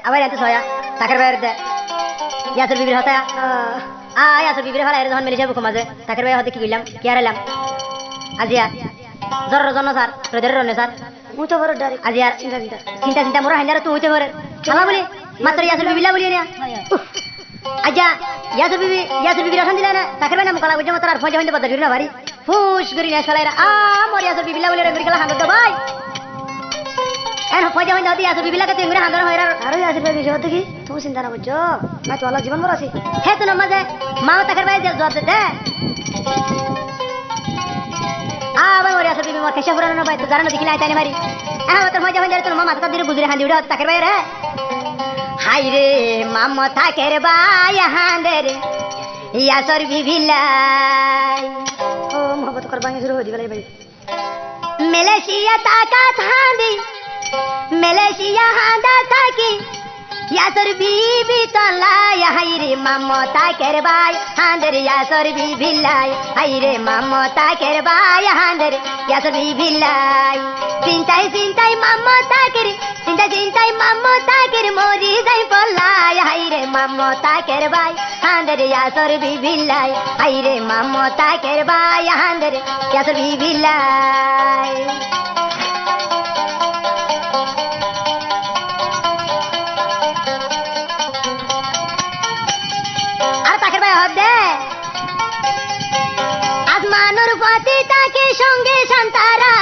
আবার এত সয়া তাকের বাইরে দে ইয়াসুর বিবির হতা ইয়াসুর বিবির ভালো যখন মেলে যাবো মাঝে তাকের বাইরে হতে কি করলাম কি আর এলাম আজিয়া জ্বরের জন্য স্যার রোদের রনে স্যার মুই তো বড় ডারে আজিয়ার চিন্তা চিন্তা মোরা হাইনার তুই হইতে পারে আমার বলি মাত্র ইয়াসুর বিবিলা বলি না আচ্ছা ইয়াসুর বিবির অশান্তি দিলে না তাকের বাইরে মুখলা বুঝে মাত্র আর ফোন হইতে পারতে না ভারি ফুস করি না ফেলাই মোর ইয়াসুর বিবিলা বলি রে গেলা হাঙ্গত ভাই এন ফজা হইতে হতে ইয়াসুর বিবিলাকে তুই ইংরে হাঙ্গর হইরা আরে আসির ভাই বিজয় হতে কি তুমি চিন্তা না করছো না তো আলাদা জীবন বড় আছে হে তো নমাজে মা তাকের বাইরে জবাব দে আবার ওর ইয়াসুর বিবি মোর কেশা পুরানো ভাই তো জানো দেখিলা আইতানি মারি তোর ফজা হইতে তোর মামা মাথা দিয়ে বুঝরে হান্দি উড়া তাকের বাইরে হাই রে মামা তাকের বাই হাঁদের ইয়াসুর বিবিলাই ও মোহব্বত কর বাঙে শুরু হয়ে গেল ভাই মেলেশিয়া তাকা থান্দি মেলেশিয়া হাঁদা থাকি ইয়াসুর বিবি তলাই হাই রে মামা তাকের বাই হাঁদের ইয়াসুর বিবিলাই হাই রে মামা তাকের বাই হাঁদের ইয়াসুর বিবিলাই চিন্তাই চিন্তাই মামা তাকের চিন্তাই মামা তাকের মরি যাই পলাই হাই রে মামা তাকের বাই হাঁদের ইয়াসুর বিবিলাই হাই রে মামা তাকের বাই হাঁদের ইয়াসুর বিবিলাই আসমানুর পতি তাকে সঙ্গে শান্তারা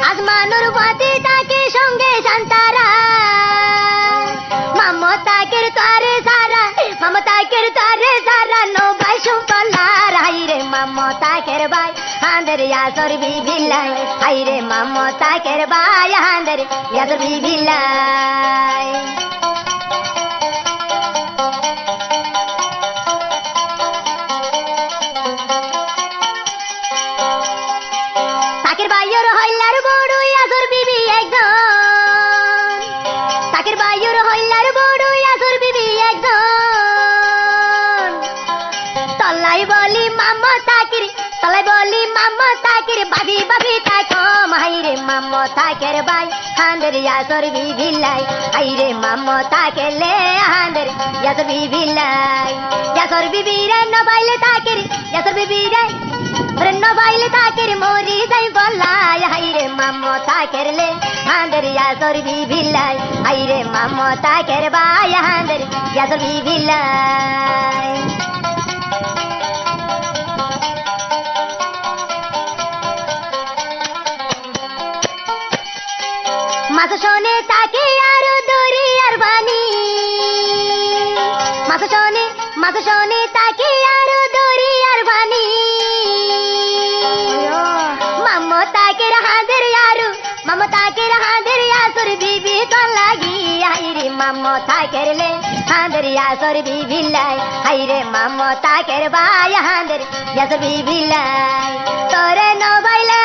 আসমানুর পতি তাকে সঙ্গে শান্তারা মমতাকের তারে সারা নো ভাই সুপলার হাই রে মমতাকের ভাই হাঁদের ইয়াসুর বিবিলাই হাই রে মমতাকের ভাই হাঁদের ইয়াসুর বিবিলাই তাকের বাইয়ের হইলার বড় ইয়াসুর বিবি একজন তাকের বাইয়ের হইলার বড় ইয়াসুর বিবি একজন তলাই বলি মামা তাকের ভাবি তাকো হাই রে মামা তাকের বাই হাঁদের ইয়াসুর বিবিলাই হাই রে মামা তাকে লে হাঁদের ইয়াসুর বিবিলাই ইয়াসুর বিবি রে নবাইলে তাকের ইয়াসুর বিবি রে নবাইলে তাকের মরি যাই বলাই হাই রে মামা তাকের লে হাঁদের ইয়াসুর বিবিলাই হাই রে মামা তাকের বাই হাঁদের ইয়াসুর বিবিলাই মাছ শোনে তাকে আর দরিয়ার বাণী মাছ শোনে তাকে আর দরিয়ার বাণী মামা তাকের হাঁদের ইয়াসুর বিবি তো লাগি হাই রে মামা তাকের লে হাঁদের ইয়াসুর বিবিলাই হাই রে মামা তাকের বাই হাঁদের ইয়াসুর বিবিলাই তোরে নবাইলে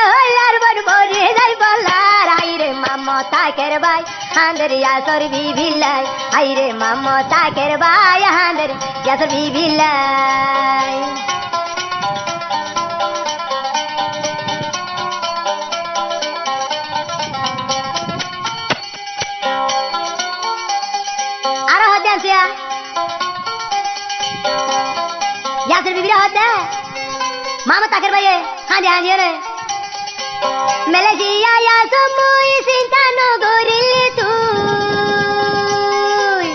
হইলার বড় বড় যাই বলার হাই রে মামা তাকের বাই হাঁদের ইয়াসুর বিবিলাই হাই রে মামা তাকের বাই হাঁদের ইয়াসুর বিবিলাই আরো হতে আসিয়া ইয়াসুর বিবিরা হতে মামা তাকের ভাইয়ে হাঁদিয়ে রে মেলেশিয়া ইয়াসুর মুই চিন্তা নগরিলি তুই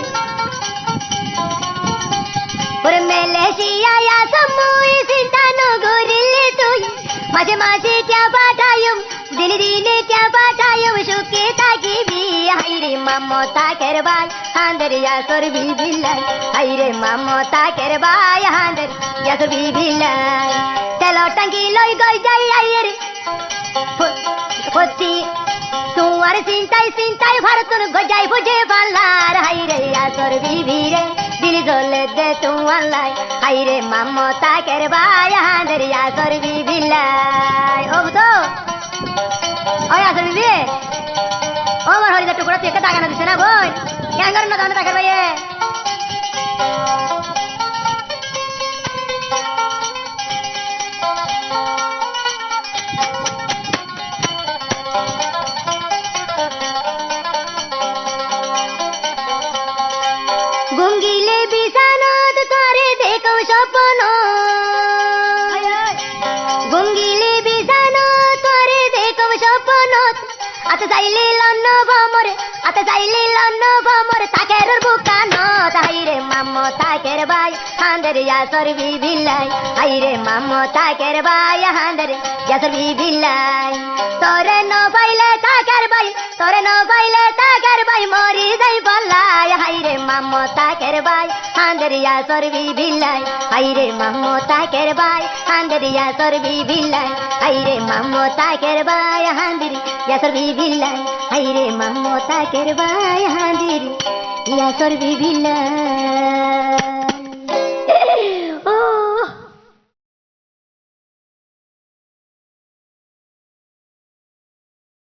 ওরে মেলেশিয়া ইয়াসুর মুই চিন্তা নগরিলি তুই মাঝে মাঝে क्या পাঠায়ুম দিনে क्या পাঠায়ুম সুখে থাকিবি হাই রে মামা তাকের ভাই হাঁদের ইয়াসুর বিবিলাই হাই রে মামা তাকের ভাই হাঁদের ইয়াসুর বিবিলাই তেল টাঙ্কি লই গই যাই আইয়ের হতি তোমার চিন্তাই ভারতন গজাই বুঝে পালার হাই রে ইয়াসুর বিবি রে দিল জ্বলে দে তোমার লাই হাই রে মামা তাকের ভাই হাঁদের ইয়াসুর বিবিলাই ও তো ও ইয়াসুর বিবি ও আমার হরিদার টুকরা তুই একটা টাকা না দিছে না বই কেন করেন না তাহলে তাকের ভাইয়ে স্বপ্ন গঙ্গিলি বিছানো তোরে দেখব স্বপ্ন আতে চাইলি লন্ন ভমরে আতে চাইলি লন্ন ভমরে তাকের বুকানো হাইরে মামো তাকের ভাই হাঁদের ইয়াসর বিবিলাই হাইরে মামো তাকের ভাই হাঁদের ইয়াসর বিবিলাই তোরে ন পাইলে তাকের ভাই তোরে ন পাইলে তাকের ভাই মরি যাই বলাই হাইরে মামো তাকের ভাই হাঁদের ইয়াসর বিবিলাই হাইরে মামো তাকের ভাই হাঁদের ইয়াসর বিবিলাই হাইরে মামো তাকের ভাই হাঁদের ইয়াসর বিবিলাই হাইরে মামো তাকের ভাই হাঁদের ইয়াসর বিবিলাই